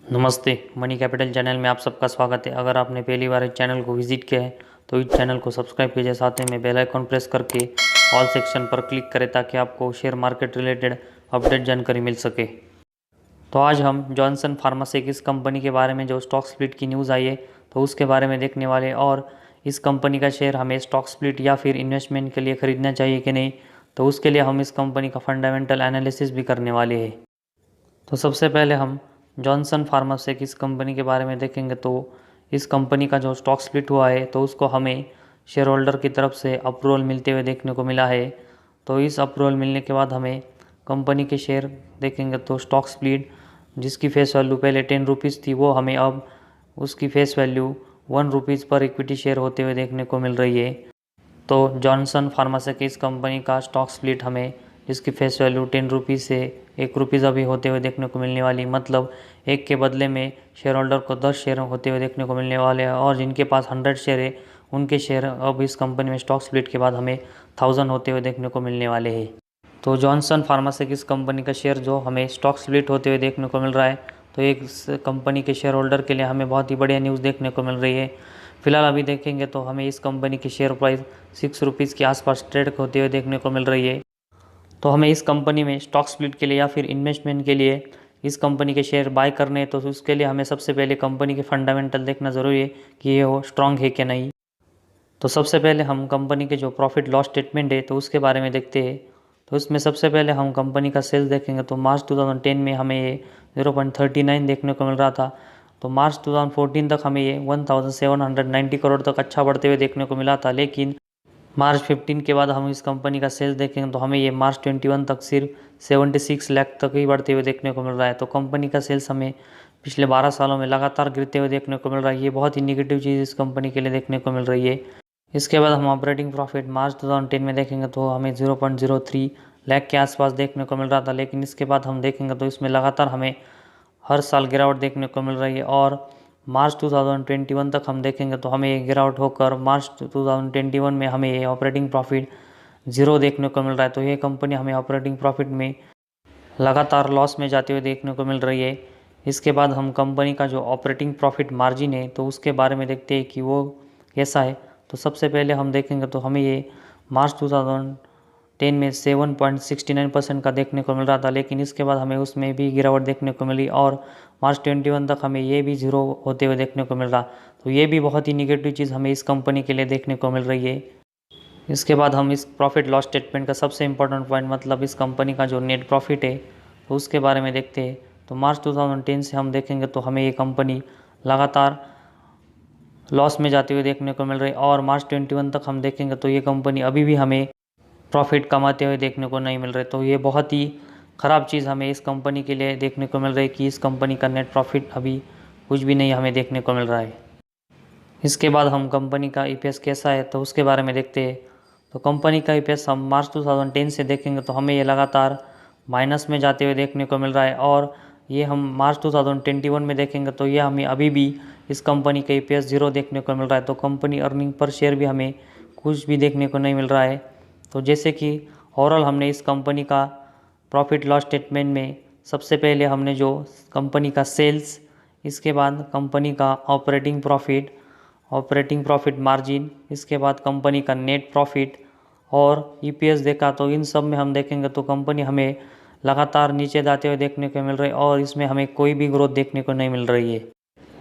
नमस्ते। Money capital channel में आप सबका स्वागत है। अगर आपने पहली बार इस चैनल को विजिट किया है तो इस चैनल को सब्सक्राइब कीजिए, साथ ही में बेल आइकन प्रेस करके ऑल सेक्शन पर क्लिक करें ताकि आपको शेयर मार्केट रिलेटेड अपडेट जानकारी मिल सके। तो आज हम जॉनसन फार्मास्यूटिकल्स कंपनी के बारे में जो स्टॉक स्प्लिट की न्यूज़ आई है तो उसके बारे में देखने वाले, और इस कंपनी का शेयर हमें स्टॉक स्प्लिट या फिर इन्वेस्टमेंट के लिए ख़रीदना चाहिए कि नहीं, तो उसके लिए हम इस कंपनी का फंडामेंटल एनालिसिस भी करने वाले हैं। तो सबसे पहले हम जॉनसन फार्मास्यूटिकल्स कंपनी के बारे में देखेंगे। तो इस कंपनी का जो स्टॉक स्प्लिट हुआ है तो उसको हमें शेयर होल्डर की तरफ से अप्रूवल मिलते हुए देखने को मिला है। तो इस अप्रूवल मिलने के बाद हमें कंपनी के शेयर देखेंगे तो स्टॉक स्प्लिट जिसकी फेस वैल्यू पहले 10 रुपीज़ थी वो हमें अब उसकी फेस वैल्यू 1 रुपीज़ पर इक्विटी शेयर होते हुए देखने को मिल रही है। तो जॉनसन फार्मास्यूटिकल्स कंपनी का स्टॉक स्प्लिट हमें जिसकी फेस वैल्यू 10 रुपीज़ से 1 रुपीज़ अभी होते हुए देखने को मिलने वाली, मतलब एक के बदले में शेयर होल्डर को 10 शेयर होते हुए देखने को मिलने वाले हैं, और जिनके पास 100 शेयर है उनके शेयर अब इस कंपनी में स्टॉक स्प्लिट के बाद हमें 1000 होते हुए देखने को मिलने वाले हैं। तो जॉनसन फार्मास्यूटिकल्स कंपनी का शेयर जो हमें स्टॉक स्प्लिट होते हुए देखने को मिल रहा है, तो एक कंपनी के शेयर होल्डर के लिए हमें बहुत ही बढ़िया न्यूज़ देखने को मिल रही है। फिलहाल अभी देखेंगे तो हमें इस कंपनी की शेयर प्राइस 6 रुपीज़ के आसपास ट्रेड होते हुए देखने को मिल रही है। तो हमें इस कंपनी में स्टॉक स्प्लिट के लिए या फिर इन्वेस्टमेंट के लिए इस कंपनी के शेयर बाय करने हैं, तो उसके लिए हमें सबसे पहले कंपनी के फंडामेंटल देखना ज़रूरी है कि ये वो स्ट्रांग है कि नहीं। तो सबसे पहले हम कंपनी के जो प्रॉफिट लॉस स्टेटमेंट है तो उसके बारे में देखते हैं। तो इसमें सबसे पहले हम कंपनी का सेल्स देखेंगे। तो मार्च 2010 में हमें ये 0.39 देखने को मिल रहा था। तो मार्च 2014 तक हमें ये 1790 करोड़ तक अच्छा बढ़ते हुए देखने को मिला था, लेकिन मार्च 15 के बाद हम इस कंपनी का सेल्स देखेंगे तो हमें ये मार्च 21 तक सिर्फ 76 लाख तक ही बढ़ते हुए देखने को मिल रहा है। तो कंपनी का सेल्स हमें पिछले 12 सालों में लगातार गिरते हुए देखने को मिल रहा है। ये बहुत ही निगेटिव चीज़ इस कंपनी के लिए देखने को मिल रही है। इसके बाद हम ऑपरेटिंग प्रॉफिट मार्च 2010 में देखेंगे तो हमें 0.03 लाख के आसपास देखने को मिल रहा था, लेकिन इसके बाद हम देखेंगे तो इसमें लगातार हमें हर साल गिरावट देखने को मिल रही है, और मार्च 2021 तक हम देखेंगे तो हमें ये गिरावट होकर मार्च 2021 में हमें ये ऑपरेटिंग प्रॉफिट ज़ीरो देखने को मिल रहा है। तो ये कंपनी हमें ऑपरेटिंग प्रॉफिट में लगातार लॉस में जाते हुए देखने को मिल रही है। इसके बाद हम कंपनी का जो ऑपरेटिंग प्रॉफिट मार्जिन है तो उसके बारे में देखते हैं कि वो कैसा है। तो सबसे पहले हम देखेंगे तो हमें ये मार्च 2010 में 7.69% का देखने को मिल रहा था, लेकिन इसके बाद हमें उसमें भी गिरावट देखने को मिली, और मार्च 21 तक हमें ये भी ज़ीरो होते हुए देखने को मिल रहा। तो ये भी बहुत ही निगेटिव चीज़ हमें इस कंपनी के लिए देखने को मिल रही है। इसके बाद हम इस प्रॉफिट लॉस स्टेटमेंट का सबसे इम्पोर्टेंट पॉइंट, मतलब इस कंपनी का जो नेट प्रॉफिट है तो उसके बारे में देखते हैं। तो मार्च 2010 से हम देखेंगे तो हमें ये कंपनी लगातार लॉस में जाते हुए देखने को मिल रही है, और मार्च 21 तक हम देखेंगे तो ये कंपनी अभी भी हमें प्रॉफिट कमाते हुए देखने को नहीं मिल रहे। तो ये बहुत ही ख़राब चीज़ हमें इस कंपनी के लिए देखने को मिल रही है कि इस कंपनी का नेट प्रॉफिट अभी कुछ भी नहीं हमें देखने को मिल रहा है। इसके बाद हम कंपनी का ईपीएस कैसा है तो उसके बारे में देखते हैं। तो कंपनी का ईपीएस हम मार्च 2010 से देखेंगे तो हमें ये लगातार माइनस में जाते हुए देखने को मिल रहा है, और ये हम मार्च 2021 में देखेंगे तो ये हमें अभी भी इस कंपनी का ईपीएस ज़ीरो देखने को मिल रहा है। तो कंपनी अर्निंग पर शेयर भी हमें कुछ भी देखने को नहीं मिल रहा है। तो जैसे कि ओवरऑल हमने इस कंपनी का प्रॉफिट लॉस स्टेटमेंट में सबसे पहले हमने जो कंपनी का सेल्स, इसके बाद कंपनी का ऑपरेटिंग प्रॉफिट मार्जिन, इसके बाद कंपनी का नेट प्रॉफिट और ईपीएस देखा। तो इन सब में हम देखेंगे तो कंपनी हमें लगातार नीचे जाते हुए देखने को मिल रही है, और इसमें हमें कोई भी ग्रोथ देखने को नहीं मिल रही है।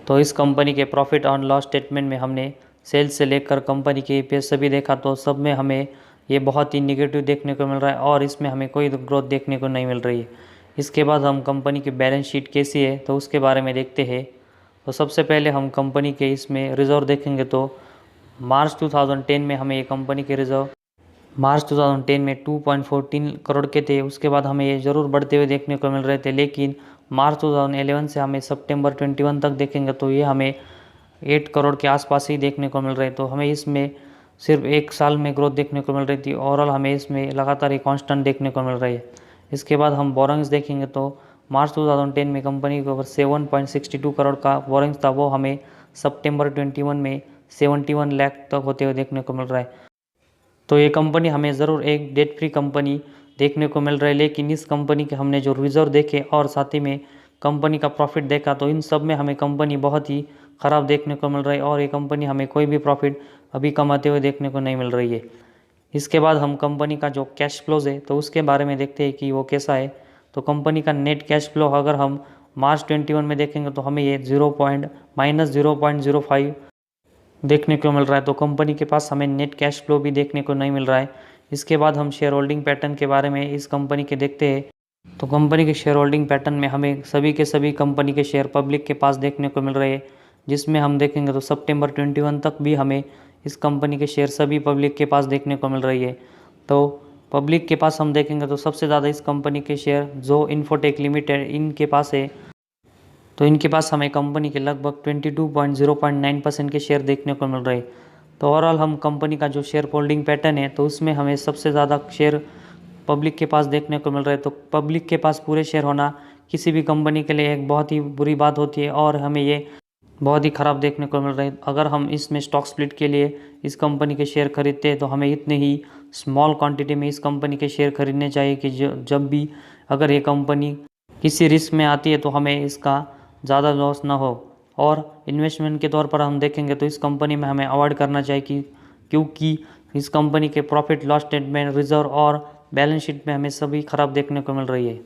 तो इस कंपनी के प्रॉफिट और लॉस स्टेटमेंट में हमने सेल्स से लेकर कंपनी के ईपीएस से भी देखा, तो सब में हमें ये बहुत ही निगेटिव देखने को मिल रहा है, और इसमें हमें कोई ग्रोथ देखने को नहीं मिल रही है। इसके बाद हम कंपनी की बैलेंस शीट कैसी है तो उसके बारे में देखते हैं। तो सबसे पहले हम कंपनी के इसमें रिज़र्व देखेंगे। तो मार्च 2010 में हमें ये कंपनी के रिज़र्व मार्च 2010 में 2.14 करोड़ के थे। उसके बाद हमें ये ज़रूर बढ़ते हुए देखने को मिल रहे थे, लेकिन मार्च 2011 से हमें सितंबर 21 तक देखेंगे तो ये हमें 8 करोड़ के आसपास ही देखने को मिल रहे। तो हमें इसमें सिर्फ एक साल में ग्रोथ देखने को मिल रही थी, ओवरऑल हमें इसमें लगातार एक कांस्टेंट देखने को मिल रही है। इसके बाद हम बोरोइंग्स देखेंगे तो मार्च 2010 में कंपनी के ऊपर 7.62 करोड़ का बोरोइंग्स था, वो हमें सितंबर 21 में 71 लाख तक होते हुए देखने को मिल रहा है। तो ये कंपनी हमें ज़रूर एक डेट फ्री कंपनी देखने को मिल रहा है, लेकिन इस कंपनी के हमने जो रिज़र्व देखे और साथ ही में कंपनी का प्रॉफिट देखा तो इन सब में हमें कंपनी बहुत ही ख़राब देखने को मिल रही है और ये कंपनी हमें कोई भी प्रॉफिट अभी कमाते हुए देखने को नहीं मिल रही है। इसके बाद हम कंपनी का जो कैश फ्लोज है तो उसके बारे में देखते हैं कि वो कैसा है। तो कंपनी का नेट कैश फ्लो अगर हम मार्च 21 में देखेंगे तो हमें ये -0.05 देखने को मिल रहा है। तो कंपनी के पास हमें नेट कैश फ्लो भी देखने को नहीं मिल रहा है। इसके बाद हम शेयर होल्डिंग पैटर्न के बारे में इस कंपनी के देखते हैं। तो कंपनी के शेयर होल्डिंग पैटर्न में हमें सभी के सभी कंपनी के शेयर पब्लिक के पास देखने को मिल रहे हैं, जिसमें हम देखेंगे तो सितंबर 21 तक भी हमें इस कंपनी के शेयर सभी पब्लिक के पास देखने को मिल रही है। तो पब्लिक के पास हम देखेंगे तो सबसे ज़्यादा इस कंपनी के शेयर जो इन्फोटेक लिमिटेड इनके पास है, तो इनके पास हमें कंपनी के लगभग 22.09% के शेयर देखने को मिल रहे हैं। तो ओवरऑल हम कंपनी का जो शेयर होल्डिंग पैटर्न है तो उसमें हमें सबसे ज़्यादा शेयर पब्लिक के पास देखने को मिल रहा है। तो पब्लिक के पास पूरे शेयर होना किसी भी कंपनी के लिए एक बहुत ही बुरी बात होती है और हमें ये बहुत ही ख़राब देखने को मिल रहा है। अगर हम इसमें स्टॉक स्प्लिट के लिए इस कंपनी के शेयर खरीदते हैं तो हमें इतने ही स्मॉल क्वांटिटी में इस कंपनी के शेयर खरीदने चाहिए कि जब भी अगर ये कंपनी किसी रिस्क में आती है तो हमें इसका ज़्यादा लॉस ना हो। और इन्वेस्टमेंट के तौर पर हम देखेंगे तो इस कंपनी में हमें अवॉइड करना चाहिए क्योंकि इस कंपनी के प्रॉफिट लॉस स्टेटमेंट, रिजर्व और बैलेंस शीट में हमें सभी खराब देखने को मिल रही है।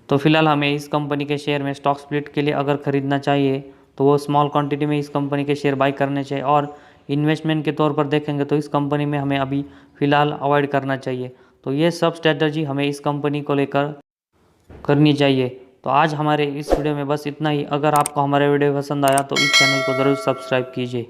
तो फिलहाल हमें इस कंपनी के शेयर में स्टॉक स्प्लिट के लिए अगर ख़रीदना चाहिए तो वो स्मॉल क्वांटिटी में इस कंपनी के शेयर बाई करने चाहिए। और इन्वेस्टमेंट के तौर पर देखेंगे तो इस कंपनी में हमें अभी फ़िलहाल अवॉइड करना चाहिए। तो ये सब स्ट्रेटजी हमें इस कंपनी को लेकर करनी चाहिए। तो आज हमारे इस वीडियो में बस इतना ही। अगर आपको हमारे वीडियो पसंद आया तो इस चैनल को ज़रूर सब्सक्राइब कीजिए।